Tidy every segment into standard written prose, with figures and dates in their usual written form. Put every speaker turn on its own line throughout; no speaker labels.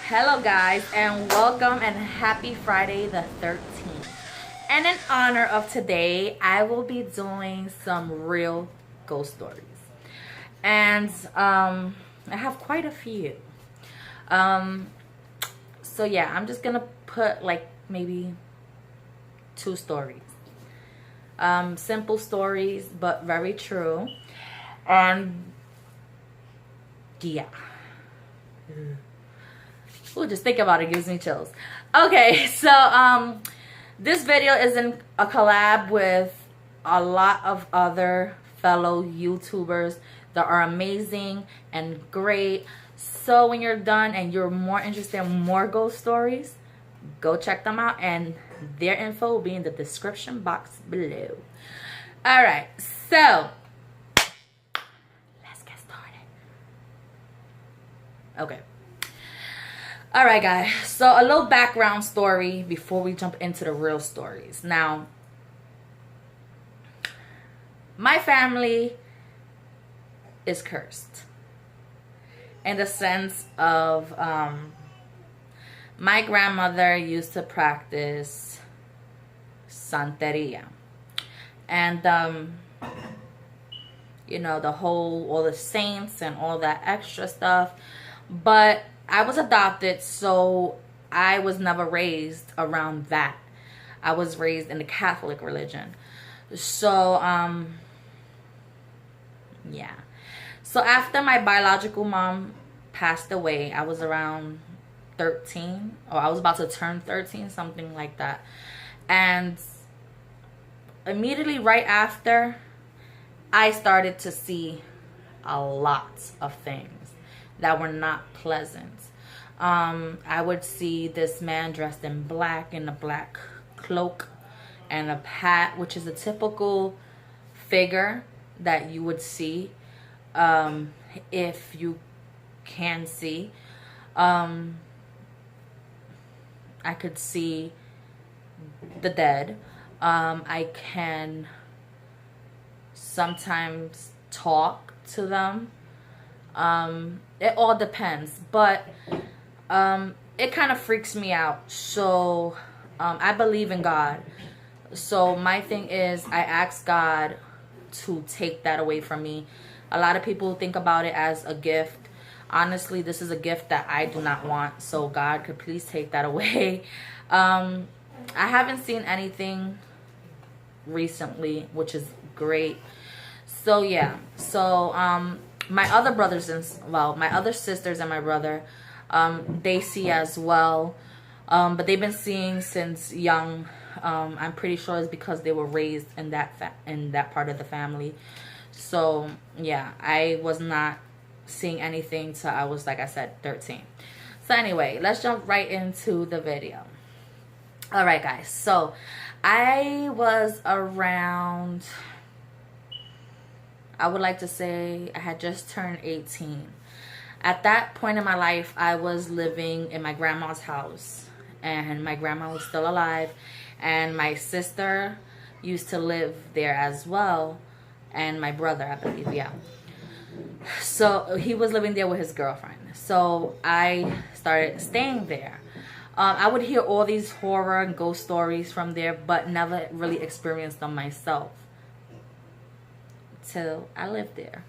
Hello guys, and welcome and happy Friday the 13th. And in honor of today, I will be doing some real ghost stories. And I have quite a few. Um so yeah, I'm just gonna put like maybe two stories. Simple stories but very true. And yeah. Ooh, just think about it gives me chills. Okay, so this video is in a collab with a lot of other fellow YouTubers that are amazing and great. So when you're done and you're more interested in more ghost stories, go check them out, and their info will be in the description box below. All right, so let's get started. Okay. All right, guys. So a little background story before we jump into the real stories. Now, my family is cursed in the sense of my grandmother used to practice Santeria. And, you know, all the saints and all that extra stuff. But I was adopted, so I was never raised around that. I was raised in the Catholic religion. So, yeah. So after my biological mom passed away, I was around 13, or I was about to turn 13, something like that. And immediately right after, I started to see a lot of things that were not pleasant. I would see this man dressed in black, in a black cloak and a hat, which is a typical figure that you would see if you can see. I could see the dead. I can sometimes talk to them. It all depends, but it kind of freaks me out. So I believe in God. So my thing is, I ask God to take that away from me. A lot of people think about it as a gift. Honestly, this is a gift that I do not want. So God, could please take that away. I haven't seen anything recently, which is great. So yeah. So my other brothers my other sisters and my brother, they see as well, but they've been seeing since young. I'm pretty sure it's because they were raised in that part of the family. So yeah, I was not seeing anything till I was, like I said, 13. So anyway, let's jump right into the video. All right, guys. So I was around, I would like to say I had just turned 18. At that point in my life, I was living in my grandma's house, and my grandma was still alive, and my sister used to live there as well, and my brother, I believe, yeah. So he was living there with his girlfriend. So I started staying there. I would hear all these horror and ghost stories from there, but never really experienced them myself till I lived there.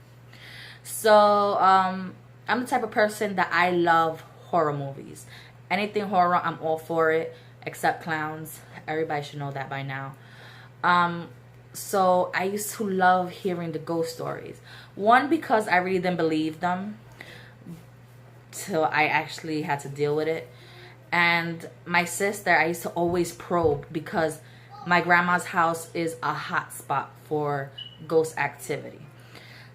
So I'm the type of person that I love horror movies. Anything horror, I'm all for it, except clowns. Everybody should know that by now. So I used to love hearing the ghost stories. One, because I really didn't believe them till I actually had to deal with it. And my sister, I used to always probe, because my grandma's house is a hot spot for ghost activity.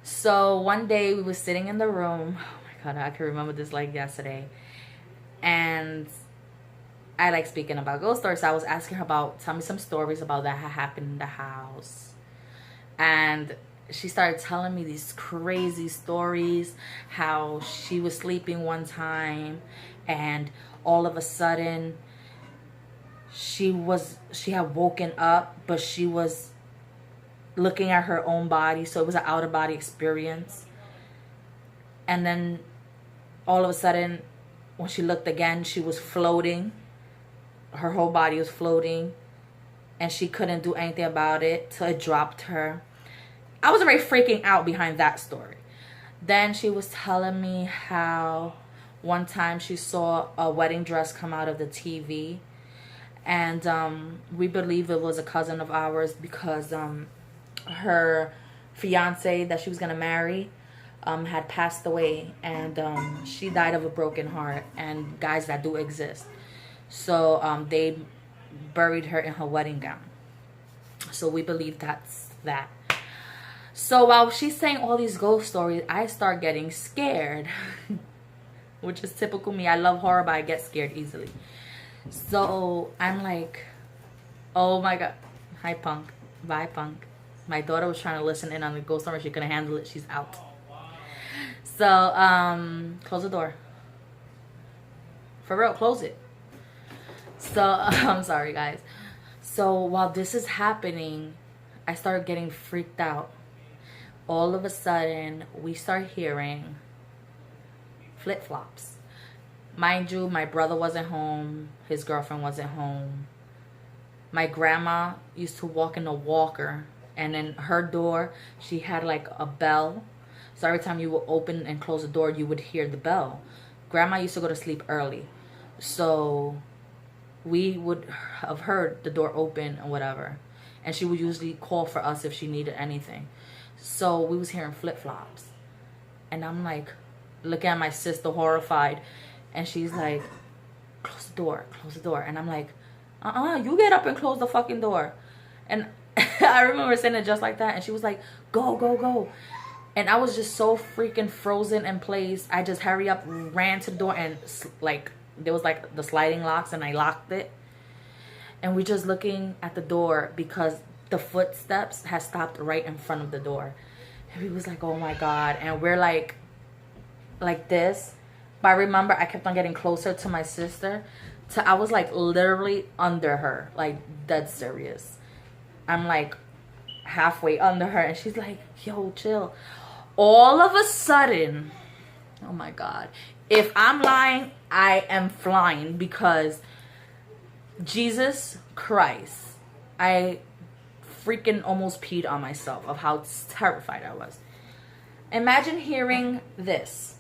So one day we were sitting in the room. Oh my God, I can remember this like yesterday. And I like speaking about ghost stories. So I was asking her about, tell me some stories about that had happened in the house. And she started telling me these crazy stories, how she was sleeping one time and all of a sudden she had woken up, but she was looking at her own body. So it was an out of body experience. And then all of a sudden when she looked again, she was floating. Her whole body was floating. And she couldn't do anything about it till it dropped her. I was already freaking out behind that story. Then she was telling me how one time she saw a wedding dress come out of the TV. And we believe it was a cousin of ours because her fiance that she was going to marry had passed away. And she died of a broken heart. And guys, that do exist. So they buried her in her wedding gown. So we believe that's that. So while she's saying all these ghost stories, I start getting scared. Which is typical me. I love horror, but I get scared easily. So I'm like, oh my god. Hi, Punk. Bye, Punk. My daughter was trying to listen in on the ghost story. She couldn't handle it. She's out. So close the door. For real, close it. So I'm sorry, guys. So while this is happening, I started getting freaked out. All of a sudden, we start hearing flip-flops. Mind you, my brother wasn't home. His girlfriend wasn't home. My grandma used to walk in a walker. And in her door, she had like a bell. So every time you would open and close the door, you would hear the bell. Grandma used to go to sleep early. So we would have heard the door open or whatever. And she would usually call for us if she needed anything. So we was hearing flip-flops. And I'm like, looking at my sister horrified. And she's like, close the door, close the door. And I'm like, you get up and close the fucking door. And I remember saying it just like that. And she was like, go, go, go. And I was just so freaking frozen in place. I just hurry up, ran to the door, and like, there was like the sliding locks, and I locked it. And we're just looking at the door because the footsteps had stopped right in front of the door. And we was like, oh my god. And we're like this. But I remember I kept on getting closer to my sister. I was like literally under her, like dead serious. I'm like halfway under her, and she's like, yo, chill. All of a sudden, oh my god, if I'm lying, I am flying, because Jesus Christ, I freaking almost peed on myself of how terrified I was. Imagine hearing this,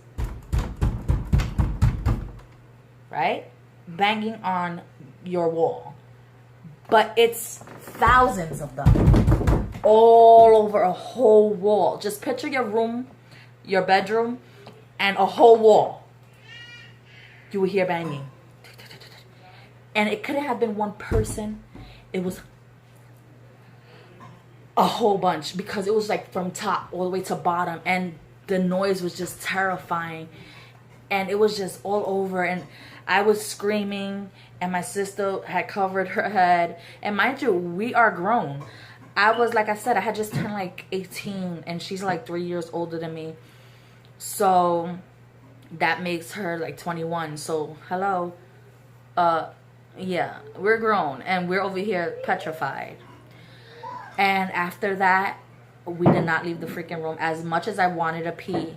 right? Banging on your wall. But it's thousands of them all over a whole wall. Just picture your room, your bedroom, and a whole wall. You would hear banging. And it couldn't have been one person. It was a whole bunch, because it was like from top all the way to bottom, and the noise was just terrifying, and it was just all over. And I was screaming, and my sister had covered her head. And mind you, we are grown. I was, like I said, I had just turned like 18, and she's like 3 years older than me. So that makes her like 21. So hello. Yeah, we're grown, and we're over here petrified. And after that, we did not leave the freaking room. As much as I wanted to pee,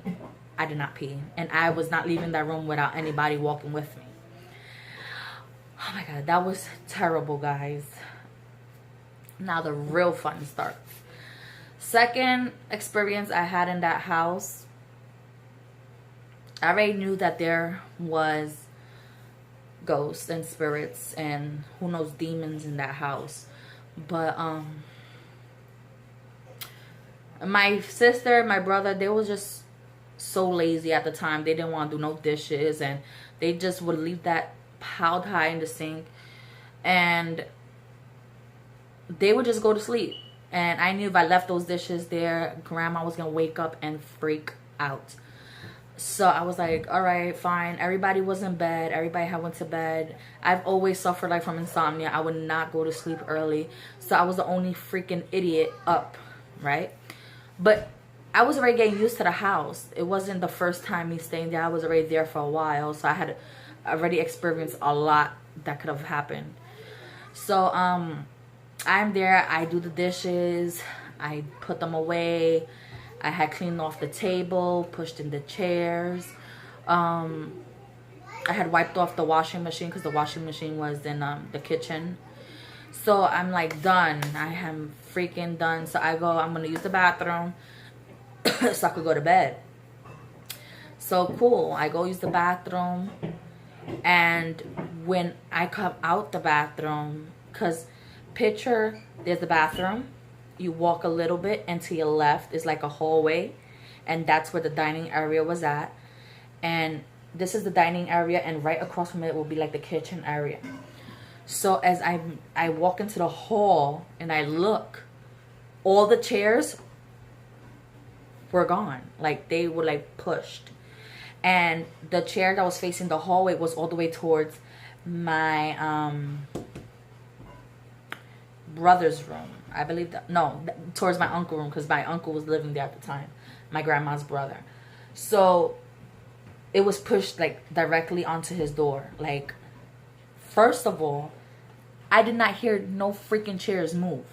I did not pee. And I was not leaving that room without anybody walking with me. Oh my god, that was terrible, guys. Now the real fun starts. Second experience I had in that house, I already knew that there was ghosts and spirits and who knows, demons in that house. But my sister, my brother, they were just so lazy at the time. They didn't want to do no dishes, and they just would leave that piled high in the sink, and they would just go to sleep. And I knew if I left those dishes there, grandma was gonna wake up and freak out. So I was like, all right, fine. Everybody was in bed. Everybody had went to bed. I've always suffered like from insomnia. I would not go to sleep early. So I was the only freaking idiot up, right? But I was already getting used to the house. It wasn't the first time me staying there. I was already there for a while. So I had already experienced a lot that could have happened. So I'm there. I do the dishes. I put them away. I had cleaned off the table, pushed in the chairs. I had wiped off the washing machine because the washing machine was in the kitchen. So I'm like done. I am freaking done. So I go, I'm going to use the bathroom so I could go to bed. So cool. I go use the bathroom. And when I come out the bathroom, because picture, there's the bathroom. You walk a little bit and to your left is like a hallway. And that's where the dining area was at. And this is the dining area. And right across from it will be like the kitchen area. So as I walk into the hall and I look, all the chairs were gone. Like they were like pushed. And the chair that was facing the hallway was all the way towards my brother's room. I believe that, no, towards my uncle's room, because my uncle was living there at the time. My grandma's brother. So it was pushed like directly onto his door. Like, first of all, I did not hear no freaking chairs move.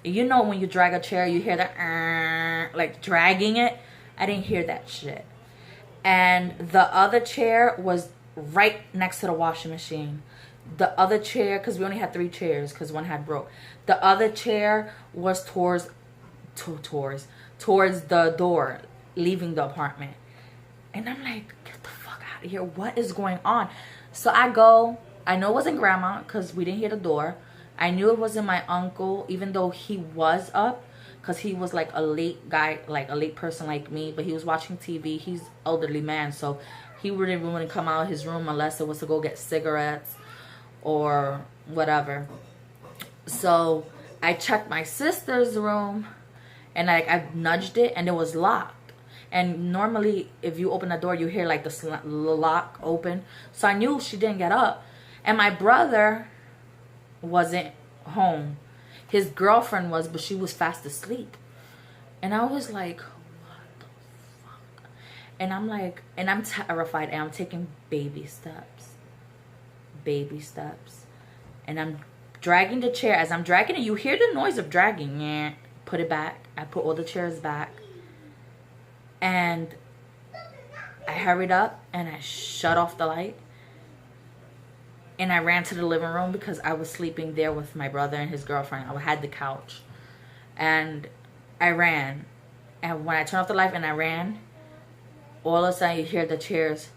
You know when you drag a chair, you hear that like dragging it. I didn't hear that shit. And the other chair was right next to the washing machine. The other chair, because we only had 3 chairs because one had broke. The other chair was towards the door, leaving the apartment. And I'm like, get the fuck out of here. What is going on? So I go. I know it wasn't grandma because we didn't hear the door. I knew it wasn't my uncle, even though he was up. Because he was like a late guy, like a late person like me. But he was watching TV. He's elderly man. So he wouldn't come out of his room unless it was to go get cigarettes or whatever. So I checked my sister's room. And I nudged it and it was locked. And normally if you open the door, you hear like the lock open. So I knew she didn't get up. And my brother wasn't home. His girlfriend was, but she was fast asleep. And I was like, what the fuck? And I'm like, and I'm terrified. And I'm taking baby steps. Baby steps. And I'm dragging the chair. As I'm dragging it, you hear the noise of dragging. Yeah. Put it back. I put all the chairs back. And I hurried up and I shut off the light. And I ran to the living room because I was sleeping there with my brother and his girlfriend. I had the couch. And I ran. And when I turned off the light and I ran, all of a sudden you hear the chairs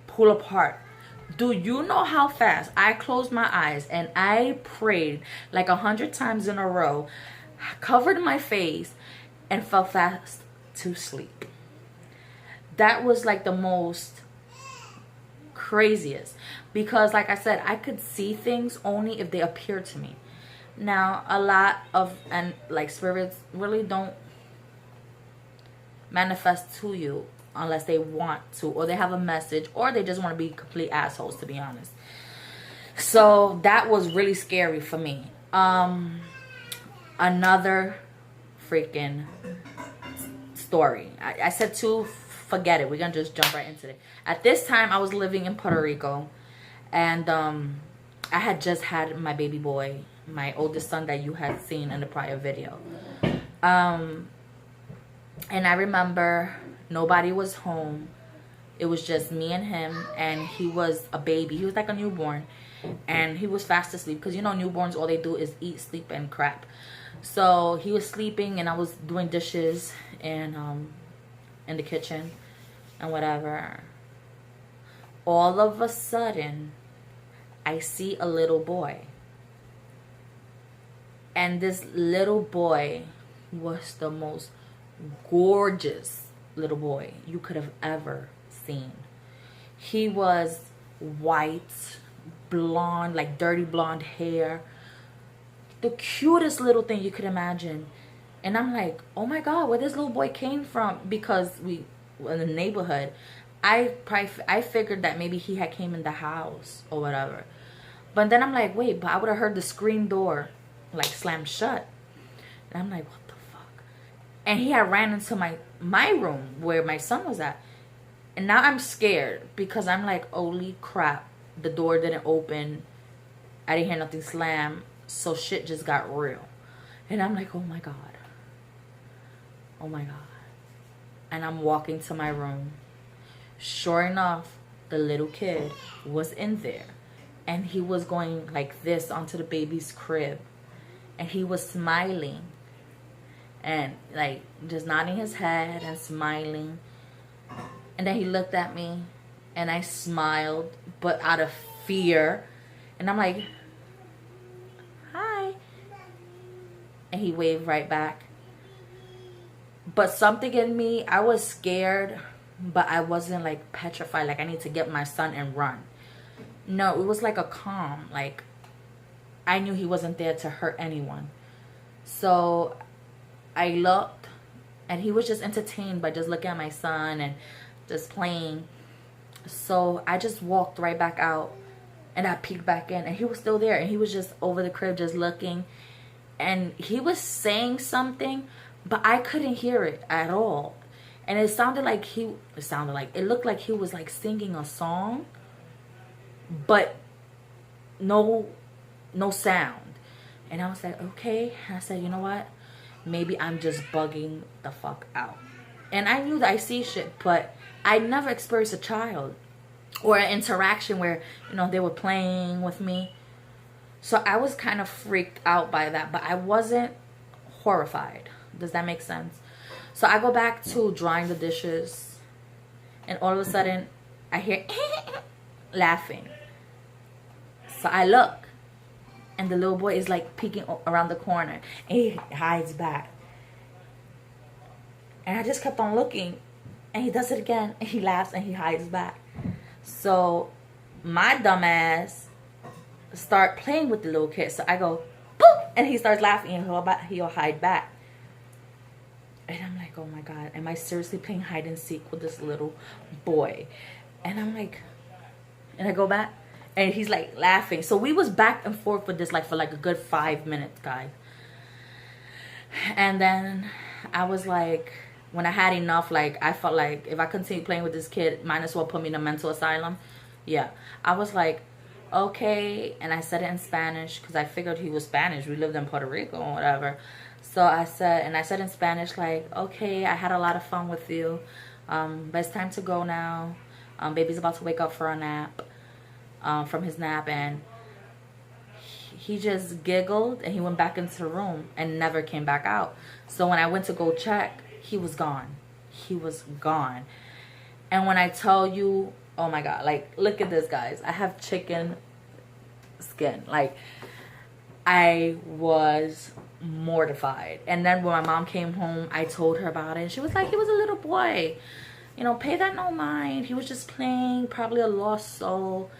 pull apart. Do you know how fast I closed my eyes and I prayed like 100 times in a row, covered my face, and fell fast to sleep? That was like the most craziest, because like I said, I could see things only if they appeared to me. Now a lot of like spirits really don't manifest to you unless they want to, or they have a message, or they just want to be complete assholes, to be honest. So that was really scary for me. Another freaking story. I said 2. Forget it. We're gonna just jump right into it. At this time I was living in Puerto Rico, and I had just had my baby boy, my oldest son that you had seen in the prior video. And I remember nobody was home. It was just me and him, and he was a baby. He was like a newborn, and he was fast asleep because you know newborns, all they do is eat, sleep, and crap. So he was sleeping and I was doing dishes and in the kitchen and whatever. All of a sudden I see a little boy, and this little boy was the most gorgeous little boy you could have ever seen. He was white, blonde, like dirty blonde hair, the cutest little thing you could imagine. And I'm like, oh my god, where this little boy came from? Because we in the neighborhood, I figured that maybe he had came in the house or whatever. But then I'm like, wait, but I would have heard the screen door like slam shut. And I'm like, what the fuck? And he had ran into my room where my son was at. And now I'm scared because I'm like, holy crap, the door didn't open. I didn't hear nothing slam. So shit just got real. And I'm like, oh my god. Oh my god. And I'm walking to my room. Sure enough, the little kid was in there. And he was going like this onto the baby's crib. And he was smiling. And like just nodding his head and smiling. And then he looked at me. And I smiled, but out of fear. And I'm like, hi. And he waved right back. But something in me, I was scared, but I wasn't like petrified, like I need to get my son and run. No, it was like a calm, like I knew he wasn't there to hurt anyone. So I looked, and he was just entertained by just looking at my son and just playing. So I just walked right back out, and I peeked back in, and he was still there, and he was just over the crib just looking. And he was saying something, but I couldn't hear it at all. And it looked like he was like singing a song, but no sound. And I was like, okay. And I said, you know what? Maybe I'm just bugging the fuck out. And I knew that I see shit, but I never experienced a child or an interaction where, you know, they were playing with me. So I was kind of freaked out by that, but I wasn't horrified. Does that make sense? So I go back to drying the dishes, and all of a sudden I hear laughing. So I look, and the little boy is like peeking around the corner, and he hides back. And I just kept on looking, and he does it again, and he laughs, and he hides back. So my dumb ass start playing with the little kid. So I go, boop, and he starts laughing, and he'll hide back. And I'm like, oh my God, am I seriously playing hide and seek with this little boy? And I'm like, and I go back, and he's like laughing. So we was back and forth with this like for like a good 5 minutes, guys. And then I was like, when I had enough, like I felt like if I continue playing with this kid, might as well put me in a mental asylum. Yeah, I was like, okay. And I said it in Spanish because I figured he was Spanish. We lived in Puerto Rico or whatever. So I said in Spanish, like, okay, I had a lot of fun with you, but it's time to go now. Baby's about to wake up for a nap, from his nap. And he just giggled, and he went back into the room and never came back out. So when I went to go check, he was gone. He was gone. And when I tell you, oh my God, like, look at this, guys. I have chicken skin. Like, I was mortified. And then when my mom came home, I told her about it. And she was like, he was a little boy. You know, pay that no mind. He was just playing, probably a lost soul.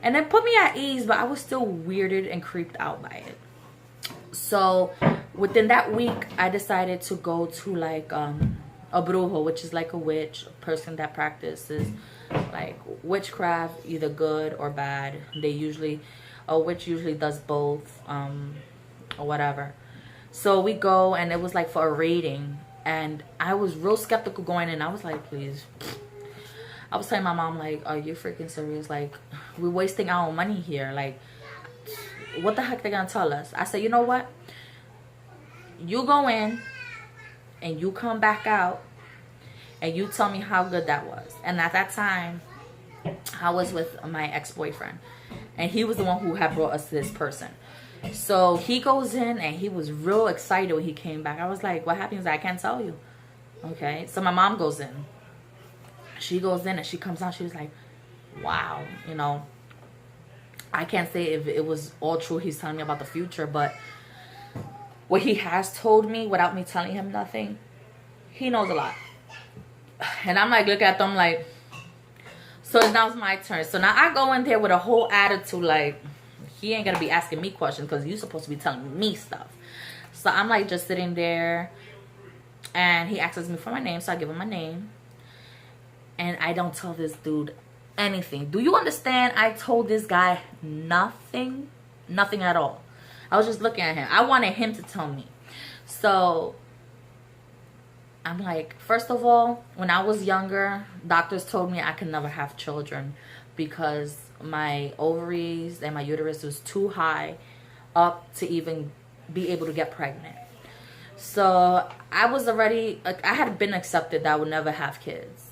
And it put me at ease, but I was still weirded and creeped out by it. So within that week, I decided to go to like a brujo, which is like a witch, a person that practices like witchcraft, either good or bad. A witch usually does both, or whatever. So we go, and it was like for a reading, and I was real skeptical going in. I was like, please. I was telling my mom, like, are you freaking serious? Like, we're wasting our money here. Like, what the heck they gonna tell us? I said, you know what? You go in, and you come back out, and you tell me how good that was. And at that time, I was with my ex-boyfriend, and he was the one who had brought us to this person. So he goes in, and he was real excited when he came back. I was like, what happened? He's like, I can't tell you. Okay, so my mom goes in. She goes in, and she comes out. She was like, wow, you know, I can't say if it was all true he's telling me about the future, but what he has told me without me telling him nothing, he knows a lot. And I'm like, look at them like, so now it's my turn. So now I go in there with a whole attitude like, he ain't gonna be asking me questions because you're supposed to be telling me stuff. So I'm like just sitting there, and he asks me for my name, so I give him my name. And I don't tell this dude anything. Do you understand? I told this guy nothing. Nothing at all. I was just looking at him. I wanted him to tell me. So I'm like, first of all, when I was younger, doctors told me I could never have children because my ovaries and my uterus was too high up to even be able to get pregnant. So I was already, I had been accepted that I would never have kids.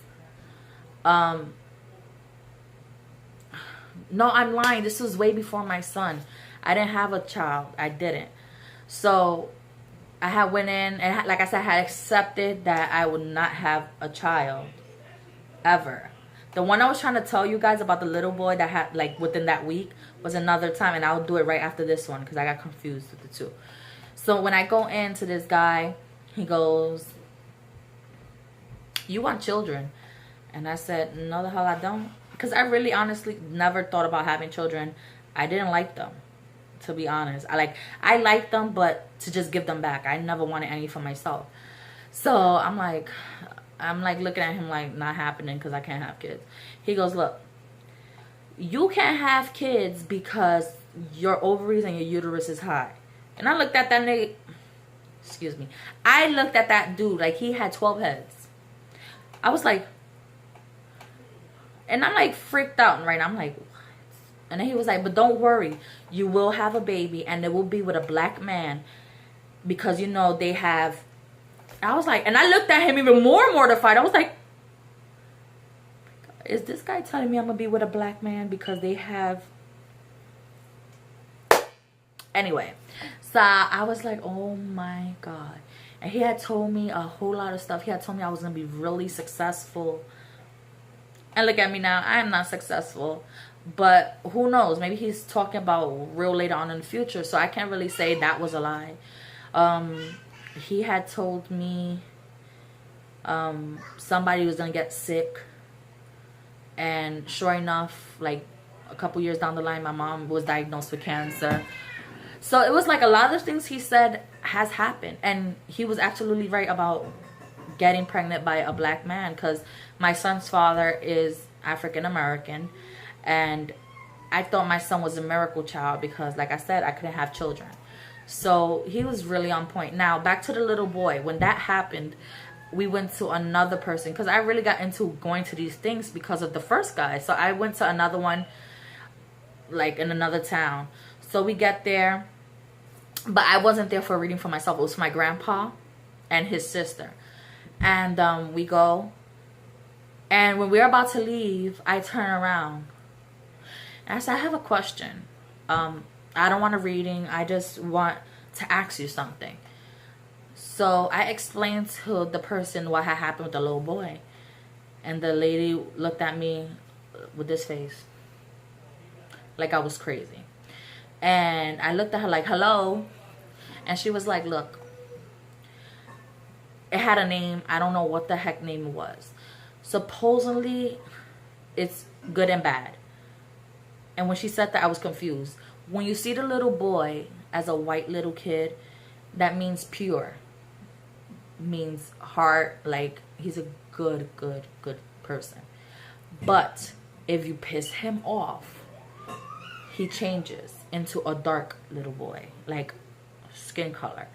No, I'm lying. This was way before my son. I didn't have a child. I didn't. So I had went in and, like I said, I had accepted that I would not have a child ever. The one I was trying to tell you guys about, the little boy that had, like, within that week, was another time, and I'll do it right after this one because I got confused with the two. So when I go into this guy, he goes, "You want children?" And I said, "No, the hell I don't." Because I really honestly never thought about having children. I didn't like them, to be honest. I liked them, but to just give them back. I never wanted any for myself. So I'm like looking at him like, not happening because I can't have kids. He goes, "Look, you can't have kids because your ovaries and your uterus is high." And I looked at that nigga. Excuse me. I looked at that dude like he had 12 heads. I was like, and I'm like freaked out right now. I'm like, what? And then he was like, "But don't worry, you will have a baby and it will be with a black man because, you know, they have." I was like, and I looked at him even more mortified. I was like, is this guy telling me I'm gonna be with a black man because they have? Anyway, so I was like, oh my God. And he had told me a whole lot of stuff. He had told me I was gonna be really successful. And look at me now. I am not successful. But who knows? Maybe he's talking about real later on in the future. So I can't really say that was a lie. He had told me somebody was going to get sick. And sure enough, like a couple years down the line, my mom was diagnosed with cancer. So it was like a lot of things he said has happened. And he was absolutely right about getting pregnant by a black man, because my son's father is African American, and I thought my son was a miracle child because, like I said, I couldn't have children. So he was really on point. Now back to the little boy. When that happened, we went to another person because I really got into going to these things because of the first guy. So I went to another one, like in another town. So we get there, but I wasn't there for a reading for myself. It was for my grandpa and his sister. And we go, and when we're about to leave, I turn around and I said, "I have a question. I don't want a reading. I just want to ask you something." So I explained to the person what had happened with the little boy, and the lady looked at me with this face like I was crazy. And I looked at her like, "Hello?" And she was like, "Look, it had a name. I don't know what the heck name it was. Supposedly, it's good and bad." And when she said that, I was confused. When you see the little boy as a white little kid, that means pure. Means heart, like he's a good person. But if you piss him off, he changes into a dark little boy, like skin color.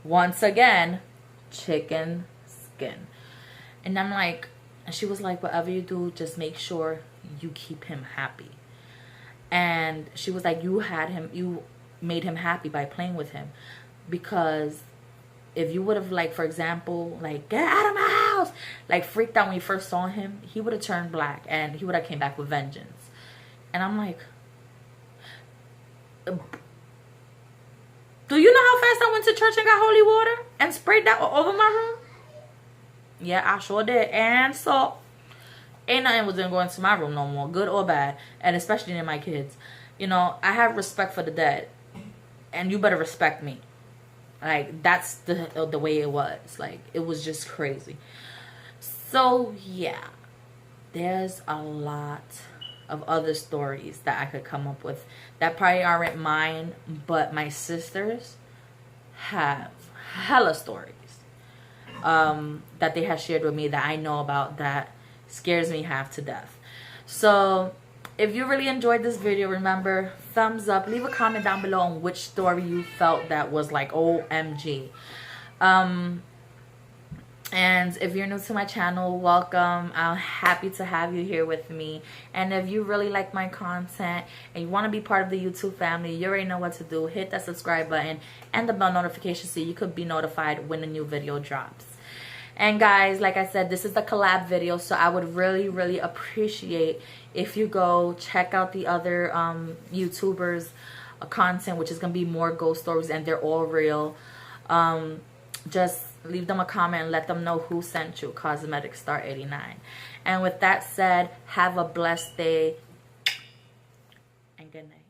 Once again, chicken skin. And I'm like, and she was like, "Whatever you do, just make sure you keep him happy." And she was like, you made him happy by playing with him, because if you would have, like, for example, like, "Get out of my house," like freaked out when you first saw him, he would have turned black and he would have came back with vengeance. And I'm like, do you know how fast I went to church and got holy water and sprayed that all over my room? Yeah, I sure did. And so ain't nothing was gonna go into my room no more, good or bad, and especially in my kids. You know, I have respect for the dead, and you better respect me. Like, that's the way it was. Like, it was just crazy. So yeah, there's a lot of other stories that I could come up with that probably aren't mine, but my sisters have hella stories that they have shared with me that I know about that scares me half to death. So if you really enjoyed this video, remember, thumbs up, leave a comment down below on which story you felt that was like OMG. And if you're new to my channel, welcome. I'm happy to have you here with me. And if you really like my content and you want to be part of the YouTube family, you already know what to do. Hit that subscribe button and the bell notification so you could be notified when a new video drops. And guys, like I said, this is the collab video, so I would really appreciate if you go check out the other YouTubers content, which is gonna be more ghost stories, and they're all real. Just leave them a comment and let them know who sent you, Cosmetic Star 89. And with that said, have a blessed day and good night.